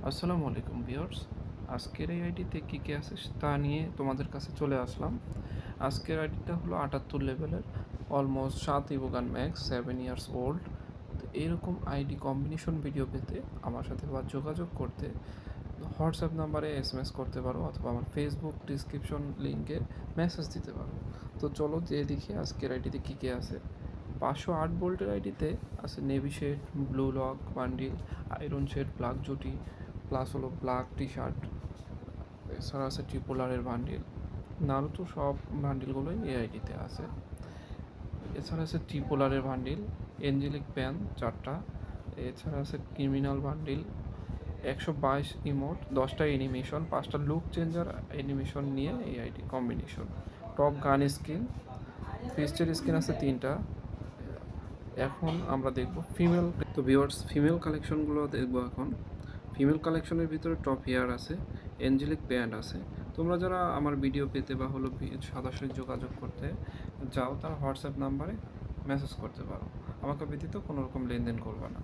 আসসালামু আলাইকুম ভিউয়ার্স। আজকের এই আইডিতে কী কী আছে তা নিয়ে তোমাদের কাছে চলে আসলাম। আজকের আইডিটা হলো 78 লেভেলের, অলমোস্ট 7 ইভোগান ম্যাক্স, 7 ইয়ার্স ওল্ড। তো এরকম আইডি কম্বিনেশন ভিডিও পেতে আমার সাথে বা যোগাযোগ করতে হোয়াটসঅ্যাপ নাম্বারে এসএমএস করতে পারো, অথবা আমার ফেসবুক ডিসক্রিপশন লিঙ্কে মেসেজ দিতে পারো। তো চলো যে দেখি আজকের আইডিতে কী কী আছে। 508 ভোল্টের আইডিতে আছে navy shade, blue lock bundle, iron shade, black জুটি, প্লাস হলো ব্ল্যাক টি শার্ট। এছাড়া আছে ট্রিপোলারের বান্ডিল। নারুতো সব বান্ডিলগুলোই এই আইডিতে আছে। এছাড়া আছে ট্রিপোলারের বান্ডিল, এঞ্জেলিক প্যান 4টা। এছাড়া আছে ক্রিমিনাল বান্ডিল, 122 ইমোট, 10টা অ্যানিমেশন, 5টা লুক চেঞ্জার অ্যানিমেশন নিয়ে এই ID combination. Top gun skin, ফিস্টের স্কিন আছে 3টা। এখন আমরা দেখব ফিমেল। তো ভিউয়ার্স, ফিমেল কালেকশনগুলো দেখব এখন। ফিমেল কালেকশনের ভিতরে টপ হেয়ার আছে, অ্যাঞ্জেলিক ব্যান্ড আছে। তোমরা যারা আমার ভিডিও পেতে বা হলো সরাসরি যোগাযোগ করতে যাও, তারা হোয়াটসঅ্যাপ নাম্বারে মেসেজ করতে পারো। আমাকে ব্যতীত কোনো রকম লেনদেন করবে না।